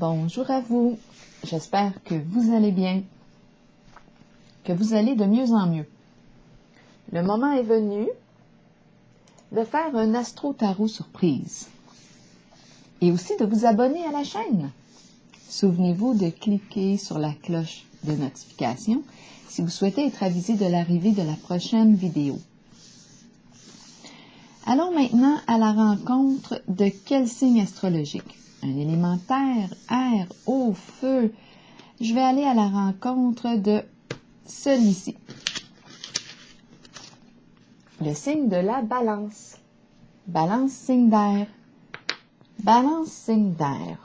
Bonjour à vous, j'espère que vous allez bien, que vous allez de mieux en mieux. Le moment est venu de faire un astro-tarot surprise et aussi de vous abonner à la chaîne. Souvenez-vous de cliquer sur la cloche de notification si vous souhaitez être avisé de l'arrivée de la prochaine vidéo. Allons maintenant à la rencontre de quel signe astrologique? Un élément terre, air, eau, feu. Je vais aller à la rencontre de celui-ci. Le signe de la balance. Balance, signe d'air. Balance, signe d'air.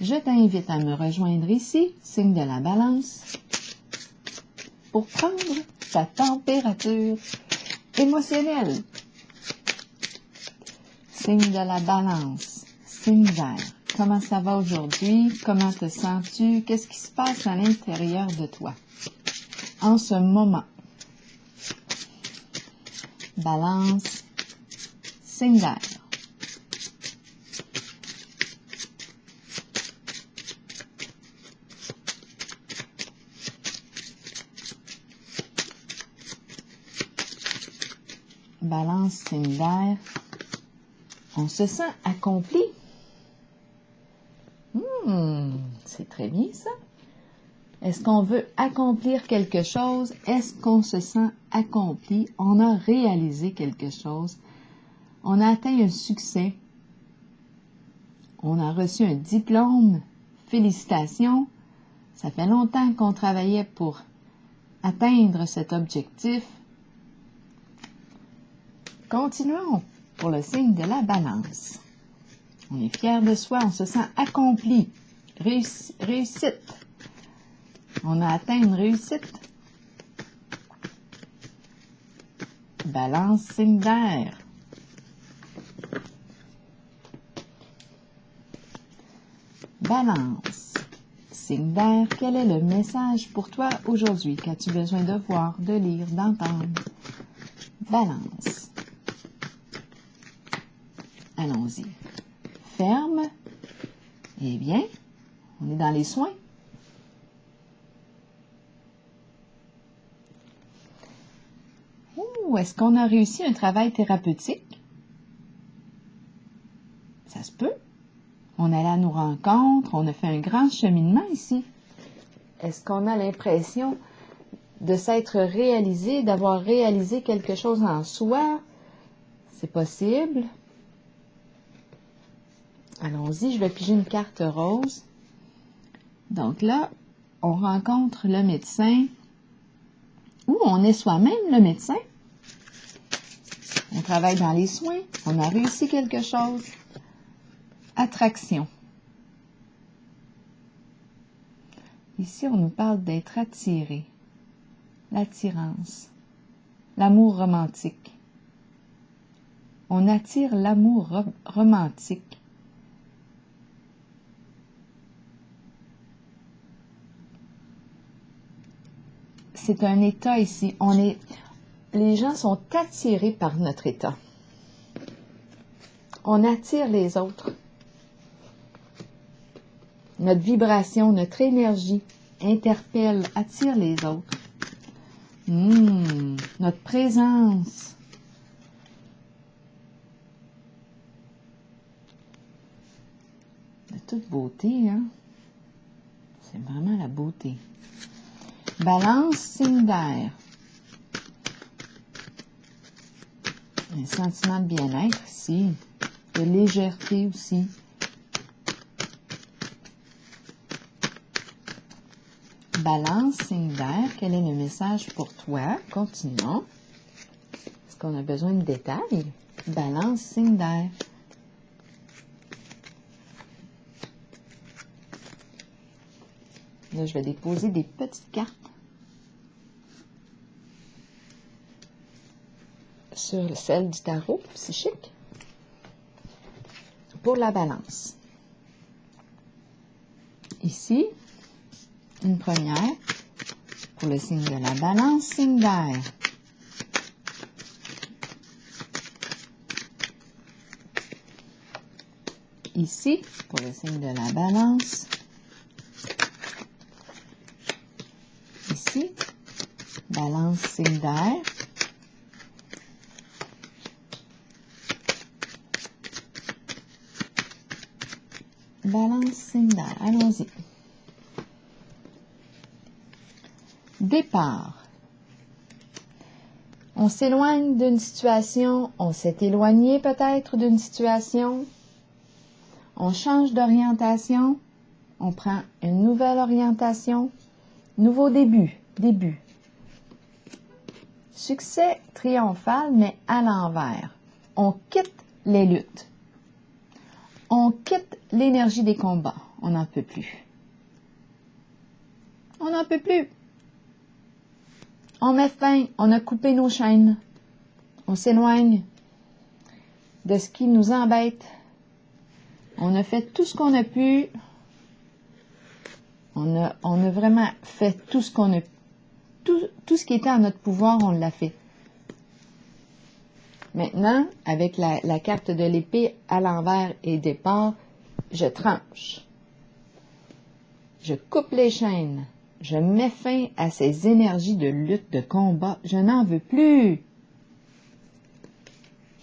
Je t'invite à me rejoindre ici, signe de la balance, pour prendre ta température émotionnelle. Signe de la balance, signe d'air. Comment ça va aujourd'hui? Comment te sens-tu? Qu'est-ce qui se passe à l'intérieur de toi en ce moment? Balance, signe d'air. Balance, signe d'air. On se sent accompli. C'est très bien ça. Est-ce qu'on veut accomplir quelque chose? Est-ce qu'on se sent accompli? On a réalisé quelque chose. On a atteint un succès. On a reçu un diplôme. Félicitations. Ça fait longtemps qu'on travaillait pour atteindre cet objectif. Continuons pour le signe de la balance. On est fier de soi, on se sent accompli. Réussite. On a atteint une réussite. Balance, signe d'air. Balance, signe d'air. Quel est le message pour toi aujourd'hui? Qu'as-tu besoin de voir, de lire, d'entendre? Balance. Allons-y. Ferme. Eh bien, on est dans les soins. Est-ce qu'on a réussi un travail thérapeutique? Ça se peut. On allait à nos rencontres, on a fait un grand cheminement ici. Est-ce qu'on a l'impression de s'être réalisé, d'avoir réalisé quelque chose en soi? C'est possible. Allons-y, je vais piger une carte rose. Donc là, on rencontre le médecin ou on est soi-même le médecin. On travaille dans les soins, on a réussi quelque chose. Attraction. Ici, on nous parle d'être attiré. L'attirance. L'amour romantique. On attire l'amour romantique. C'est un état ici. Les gens sont attirés par notre état. On attire les autres. Notre vibration, notre énergie interpelle, attire les autres. Notre présence. De toute beauté, hein? C'est vraiment la beauté. Balance, signe d'air. Un sentiment de bien-être ici, de légèreté aussi. Balance, signe d'air, quel est le message pour toi? Continuons. Est-ce qu'on a besoin de détails? Balance, signe d'air. Là, je vais déposer des petites cartes sur celle du tarot psychique pour la balance. Ici, une première pour le signe de la balance, signe d'air. ici, pour le signe de la balance. Ici, balance, signe d'air. Balance, signe d'air. Allons-y. Départ. On s'éloigne d'une situation, on s'est éloigné peut-être d'une situation, on change d'orientation, on prend une nouvelle orientation, nouveau début. Succès triomphal, mais à l'envers. On quitte les luttes. On quitte l'énergie des combats. On n'en peut plus. On n'en peut plus. On met fin, on a coupé nos chaînes. On s'éloigne de ce qui nous embête. On a fait tout ce qu'on a pu. On a vraiment fait tout ce qu'on a pu. Tout ce qui était à notre pouvoir, on l'a fait. Maintenant, avec la carte de l'épée à l'envers et départ, je tranche. Je coupe les chaînes. Je mets fin à ces énergies de lutte, de combat. Je n'en veux plus.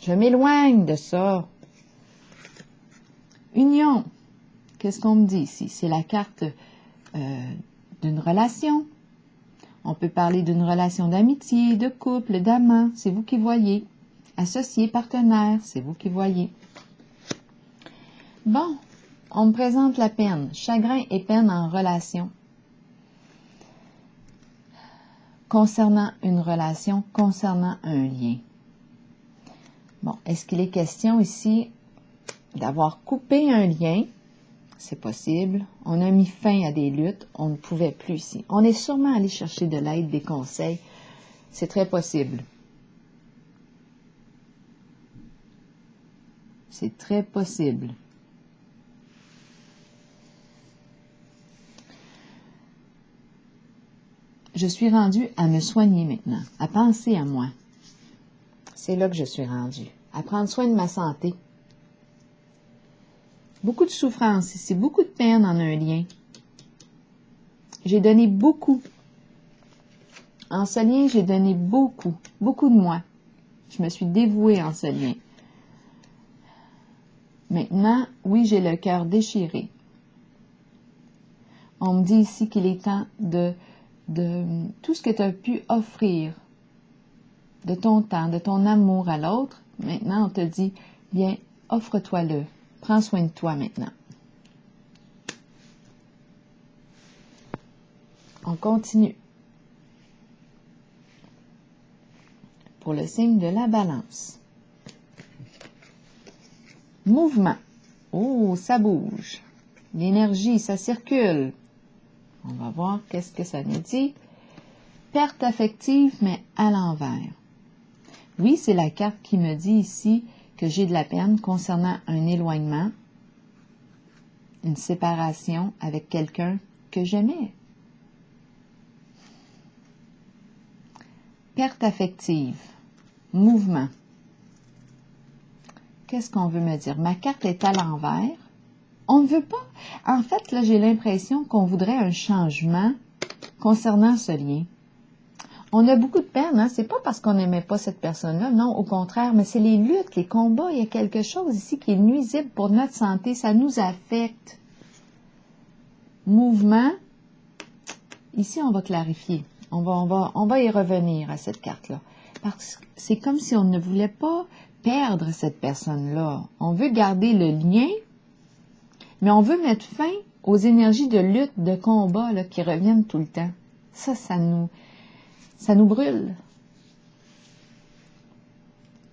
Je m'éloigne de ça. Union. Qu'est-ce qu'on me dit ici? C'est la carte d'une relation. On peut parler d'une relation d'amitié, de couple, d'amant. C'est vous qui voyez. Associé, partenaire, c'est vous qui voyez. Bon, on me présente la peine. Chagrin et peine en relation. Concernant une relation, concernant un lien. Bon, est-ce qu'il est question ici d'avoir coupé un lien? C'est possible. On a mis fin à des luttes. On ne pouvait plus ici. On est sûrement allé chercher de l'aide, des conseils. C'est très possible. C'est très possible. Je suis rendue à me soigner maintenant, à penser à moi. C'est là que je suis rendue, à prendre soin de ma santé. Beaucoup de souffrance ici, beaucoup de peine en un lien. J'ai donné beaucoup. En ce lien, j'ai donné beaucoup de moi. Je me suis dévouée en ce lien. Maintenant, oui, j'ai le cœur déchiré. On me dit ici qu'il est temps de tout ce que tu as pu offrir, de ton temps, de ton amour à l'autre. Maintenant, on te dit, bien, offre-toi-le. Prends soin de toi maintenant. On continue. Pour le signe de la balance. Mouvement. Oh, ça bouge. L'énergie, ça circule. On va voir qu'est-ce que ça nous dit. Perte affective, mais à l'envers. Oui, c'est la carte qui me dit ici que j'ai de la peine concernant un éloignement, une séparation avec quelqu'un que j'aimais. Perte affective, mouvement. Qu'est-ce qu'on veut me dire? Ma carte est à l'envers. On ne veut pas. En fait, là, j'ai l'impression qu'on voudrait un changement concernant ce lien. On a beaucoup de peine, hein? C'est pas parce qu'on n'aimait pas cette personne-là, non, au contraire, mais c'est les luttes, les combats. Il y a quelque chose ici qui est nuisible pour notre santé, ça nous affecte. Mouvement, ici, on va clarifier. On va y revenir à cette carte-là. Parce que c'est comme si on ne voulait pas perdre cette personne-là. On veut garder le lien, mais on veut mettre fin aux énergies de lutte, de combat là, qui reviennent tout le temps. Ça nous brûle.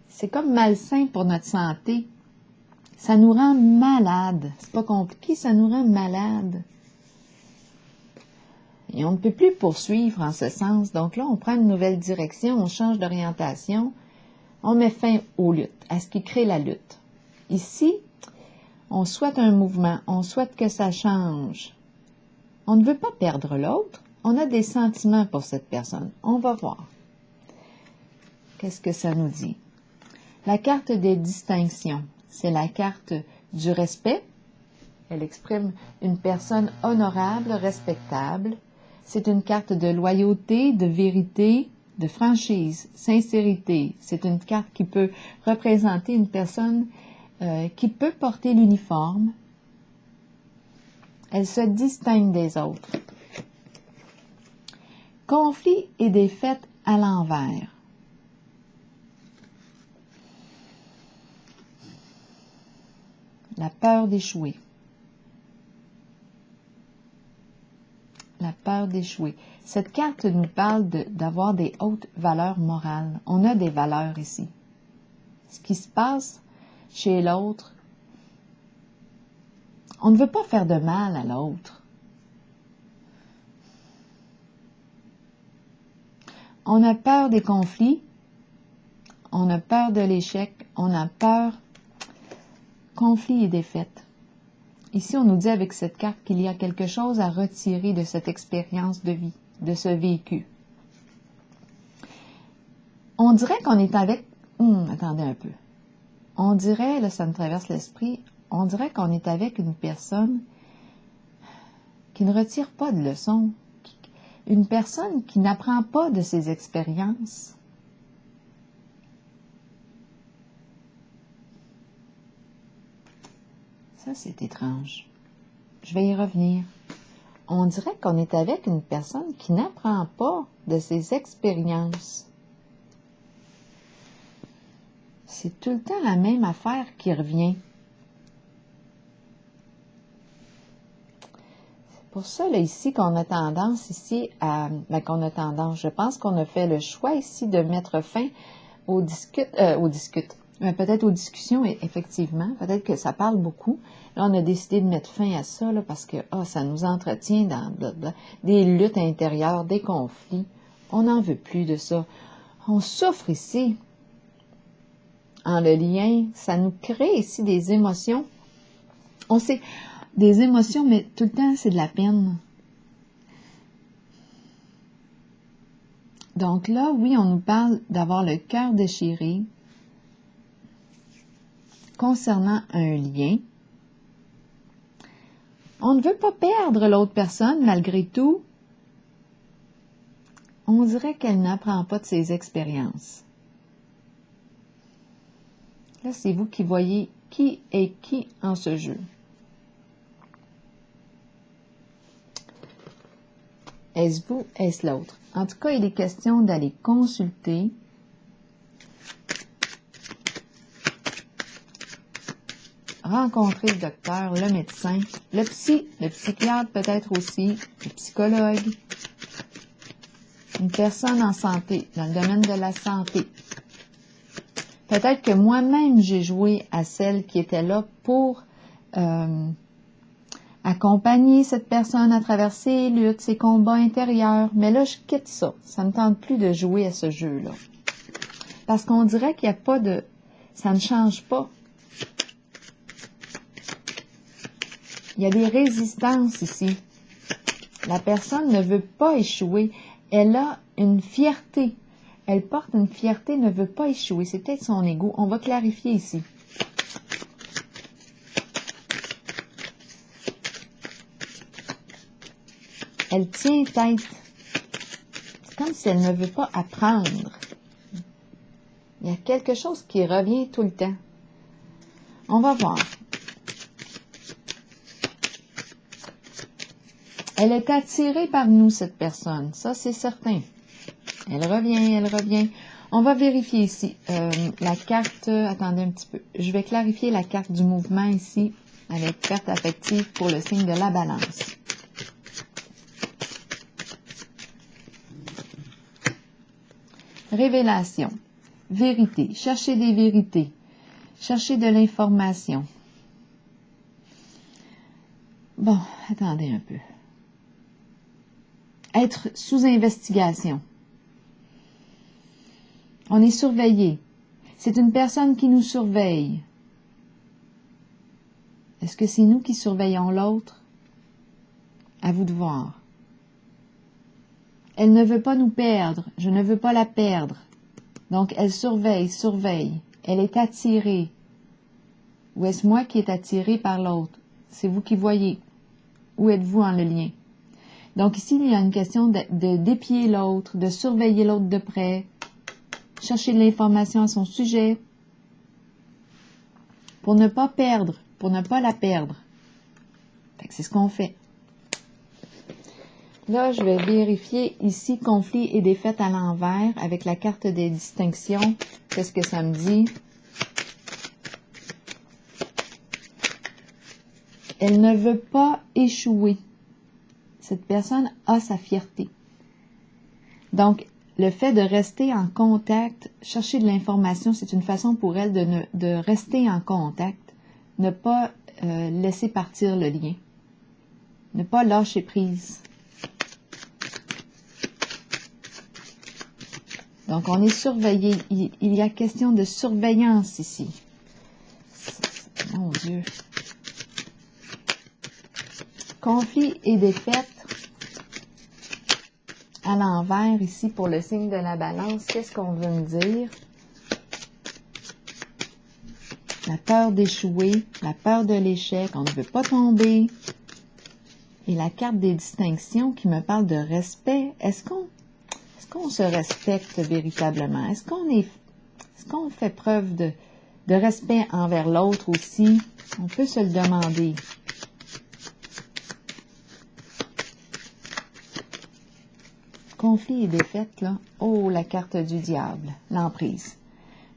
C'est comme malsain pour notre santé. Ça nous rend malade. C'est pas compliqué, ça nous rend malade. Et on ne peut plus poursuivre en ce sens. Donc là, on prend une nouvelle direction, on change d'orientation, on met fin aux luttes, à ce qui crée la lutte. Ici, on souhaite un mouvement, on souhaite que ça change. On ne veut pas perdre l'autre, on a des sentiments pour cette personne. On va voir. Qu'est-ce que ça nous dit? La carte des distinctions, c'est la carte du respect, Elle exprime une personne honorable, respectable. C'est une carte de loyauté, de vérité, de franchise, sincérité. C'est une carte qui peut représenter une personne qui peut porter l'uniforme. Elle se distingue des autres. Conflit et défaite à l'envers. La peur d'échouer. La peur d'échouer. Cette carte nous parle d'avoir des hautes valeurs morales. On a des valeurs ici. Ce qui se passe chez l'autre, on ne veut pas faire de mal à l'autre. On a peur des conflits, on a peur de l'échec, on a peur, conflit et défaite. Ici, on nous dit avec cette carte qu'il y a quelque chose à retirer de cette expérience de vie, de ce vécu. On dirait qu'on est avec... attendez un peu. On dirait, là, ça me traverse l'esprit, on dirait qu'on est avec une personne qui ne retire pas de leçons, une personne qui n'apprend pas de ses expériences. Ça, c'est étrange. Je vais y revenir. On dirait qu'on est avec une personne qui n'apprend pas de ses expériences. C'est tout le temps la même affaire qui revient. C'est pour ça, là, ici, qu'on a tendance ici à... je pense qu'on a fait le choix ici de mettre fin peut-être aux discussions, effectivement. Peut-être que ça parle beaucoup. Là, on a décidé de mettre fin à ça, là, parce que ça nous entretient dans des luttes intérieures, des conflits. On n'en veut plus de ça. On souffre ici. En le lien, ça nous crée ici des émotions. On sait, des émotions, mais tout le temps, c'est de la peine. Donc là, oui, on nous parle d'avoir le cœur déchiré concernant un lien. On ne veut pas perdre l'autre personne, malgré tout. On dirait qu'elle n'apprend pas de ses expériences. Là, c'est vous qui voyez qui est qui en ce jeu. Est-ce vous, est-ce l'autre? En tout cas, il est question d'aller consulter rencontrer le docteur, le médecin, le psychiatre peut-être aussi, le psychologue, une personne en santé, dans le domaine de la santé. Peut-être que moi-même, j'ai joué à celle qui était là pour accompagner cette personne à travers ses luttes, ses combats intérieurs. Mais là, je quitte ça. Ça ne me tente plus de jouer à ce jeu-là. Parce qu'on dirait qu'il n'y a pas de... Ça ne change pas. Il y a des résistances ici. La personne ne veut pas échouer. Elle a une fierté. Elle porte une fierté, ne veut pas échouer. C'est peut-être son ego. On va clarifier ici. Elle tient tête. C'est comme si elle ne veut pas apprendre. Il y a quelque chose qui revient tout le temps. On va voir. Elle est attirée par nous, cette personne. Ça, c'est certain. Elle revient, elle revient. On va vérifier ici. La carte... attendez un petit peu. Je vais clarifier la carte du mouvement ici avec carte affective pour le signe de la balance. Révélation. Vérité. Chercher des vérités. Chercher de l'information. Bon, attendez un peu. Être sous investigation. On est surveillé. C'est une personne qui nous surveille. Est-ce que c'est nous qui surveillons l'autre? À vous de voir. Elle ne veut pas nous perdre. Je ne veux pas la perdre. Donc, elle surveille. Elle est attirée. Ou est-ce moi qui est attirée par l'autre? C'est vous qui voyez. Où êtes-vous en le lien? Donc ici, il y a une question d'épier l'autre, de surveiller l'autre de près, chercher de l'information à son sujet, pour ne pas perdre, pour ne pas la perdre. C'est ce qu'on fait. Là, je vais vérifier ici conflit et défaite à l'envers avec la carte des distinctions. Qu'est-ce que ça me dit? Elle ne veut pas échouer. Cette personne a sa fierté. Donc, le fait de rester en contact, chercher de l'information, c'est une façon pour elle de rester en contact, ne pas laisser partir le lien, ne pas lâcher prise. Donc, on est surveillé. Il y a question de surveillance ici. Mon Dieu. Conflit et défaite à l'envers ici pour le signe de la balance. Qu'est-ce qu'on veut me dire? La peur d'échouer, la peur de l'échec, on ne veut pas tomber. Et la carte des distinctions qui me parle de respect. Est-ce qu'on se respecte véritablement? Est-ce qu'on fait preuve de respect envers l'autre aussi? On peut se le demander. Conflit et défaite, là. Oh, la carte du diable, l'emprise.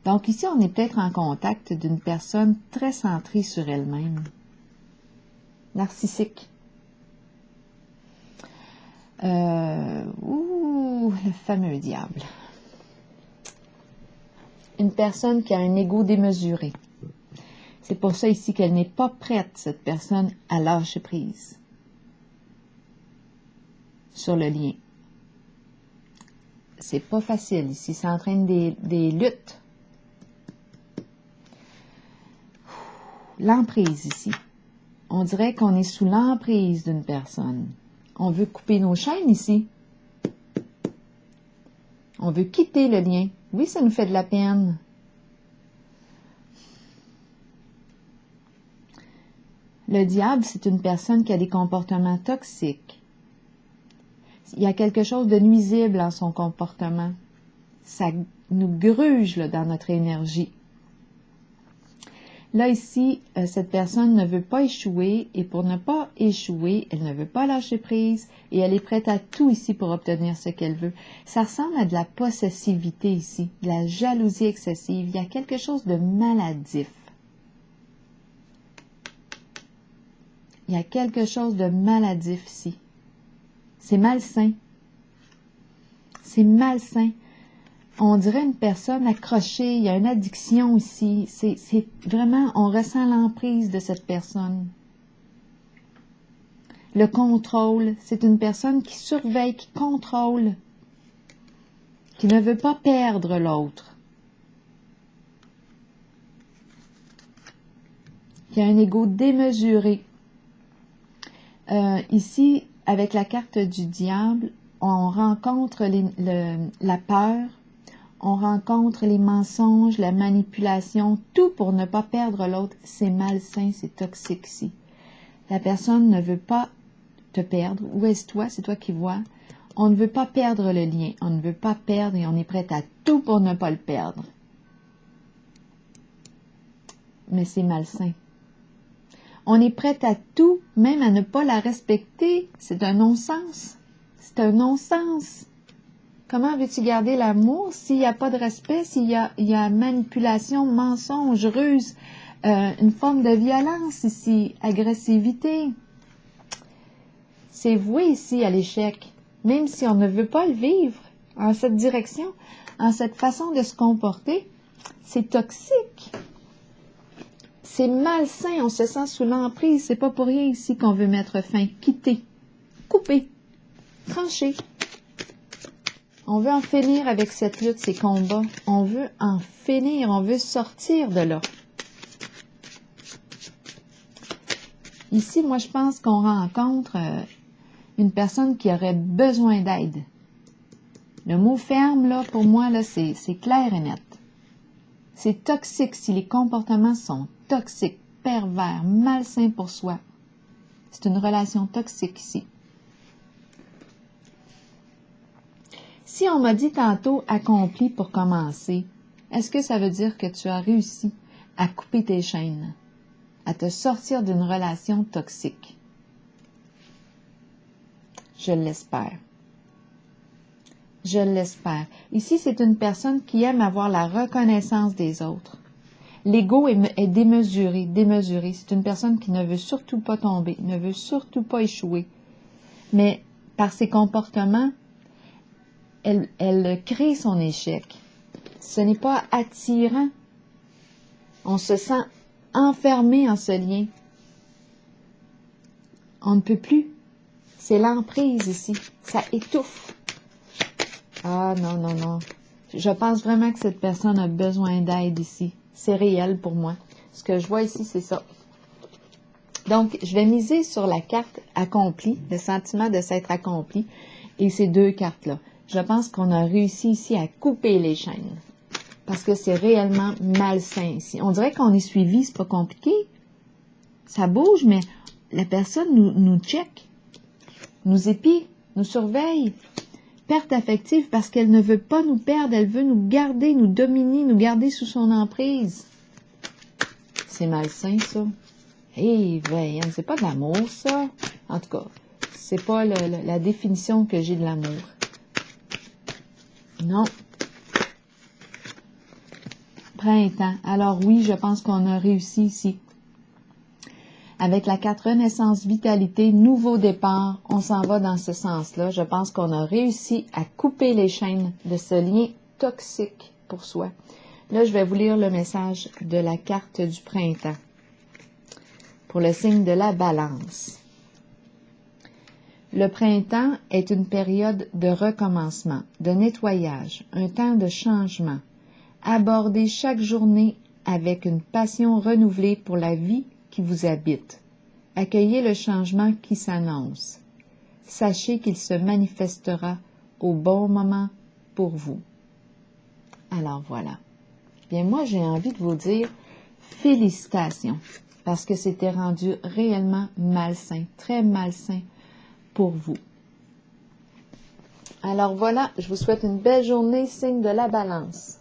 Donc ici, on est peut-être en contact d'une personne très centrée sur elle-même. Narcissique. Le fameux diable. Une personne qui a un ego démesuré. C'est pour ça ici qu'elle n'est pas prête, cette personne, à lâcher prise sur le lien. C'est pas facile ici, ça entraîne des luttes. L'emprise ici. On dirait qu'on est sous l'emprise d'une personne. On veut couper nos chaînes ici. On veut quitter le lien. Oui, ça nous fait de la peine. Le diable, c'est une personne qui a des comportements toxiques. Il y a quelque chose de nuisible en son comportement. Ça nous gruge là, dans notre énergie. Là, ici, cette personne ne veut pas échouer et pour ne pas échouer, elle ne veut pas lâcher prise et elle est prête à tout ici pour obtenir ce qu'elle veut. Ça ressemble à de la possessivité ici, de la jalousie excessive. Il y a quelque chose de maladif. Il y a quelque chose de maladif ici. C'est malsain. C'est malsain. On dirait une personne accrochée, il y a une addiction ici. C'est vraiment, on ressent l'emprise de cette personne. Le contrôle, c'est une personne qui surveille, qui contrôle, qui ne veut pas perdre l'autre. Qui a un ego démesuré. Ici, avec la carte du diable, on rencontre la peur, on rencontre les mensonges, la manipulation, tout pour ne pas perdre l'autre. C'est malsain, c'est toxique ici. La personne ne veut pas te perdre. Où est-ce toi? C'est toi qui vois. On ne veut pas perdre le lien. On ne veut pas perdre et on est prêt à tout pour ne pas le perdre. Mais c'est malsain. On est prêt à tout, même à ne pas la respecter. C'est un non-sens. C'est un non-sens. Comment veux-tu garder l'amour s'il n'y a pas de respect, s'il y a manipulation, mensonge, ruse, une forme de violence ici, agressivité? C'est voué ici à l'échec, même si on ne veut pas le vivre en cette direction, en cette façon de se comporter. C'est toxique. C'est malsain, on se sent sous l'emprise. C'est pas pour rien ici qu'on veut mettre fin, quitter, couper, trancher. On veut en finir avec cette lutte, ces combats. On veut en finir, on veut sortir de là. Ici, moi, je pense qu'on rencontre une personne qui aurait besoin d'aide. Le mot ferme, là, pour moi, là, c'est clair et net. C'est toxique si les comportements sont toxiques, pervers, malsains pour soi. C'est une relation toxique ici. Si on m'a dit tantôt accompli pour commencer, est-ce que ça veut dire que tu as réussi à couper tes chaînes, à te sortir d'une relation toxique? Je l'espère. Je l'espère. Ici, c'est une personne qui aime avoir la reconnaissance des autres. L'ego est démesuré. C'est une personne qui ne veut surtout pas tomber, ne veut surtout pas échouer. Mais par ses comportements, elle crée son échec. Ce n'est pas attirant. On se sent enfermé en ce lien. On ne peut plus. C'est l'emprise ici. Ça étouffe. Ah non, non, non. Je pense vraiment que cette personne a besoin d'aide ici. C'est réel pour moi. Ce que je vois ici, c'est ça. Donc, je vais miser sur la carte accomplie, le sentiment de s'être accompli, et ces deux cartes-là. Je pense qu'on a réussi ici à couper les chaînes. Parce que c'est réellement malsain ici. On dirait qu'on est suivi, c'est pas compliqué. Ça bouge, mais la personne nous check, nous épie, nous surveille. Perte affective parce qu'elle ne veut pas nous perdre, elle veut nous garder, nous dominer, nous garder sous son emprise. C'est malsain, ça. Eh, veille, c'est pas de l'amour, ça. En tout cas, c'est pas la définition que j'ai de l'amour. Non. Printemps. Alors oui, je pense qu'on a réussi ici. Avec la carte Renaissance, Vitalité, Nouveau départ, on s'en va dans ce sens-là. Je pense qu'on a réussi à couper les chaînes de ce lien toxique pour soi. Là, je vais vous lire le message de la carte du printemps pour le signe de la Balance. Le printemps est une période de recommencement, de nettoyage, un temps de changement. Abordez chaque journée avec une passion renouvelée pour la vie qui vous habite. Accueillez le changement qui s'annonce. Sachez qu'il se manifestera au bon moment pour vous. Alors voilà. Bien, moi, j'ai envie de vous dire félicitations, parce que c'était rendu réellement malsain, très malsain pour vous. Alors voilà, je vous souhaite une belle journée, signe de la Balance.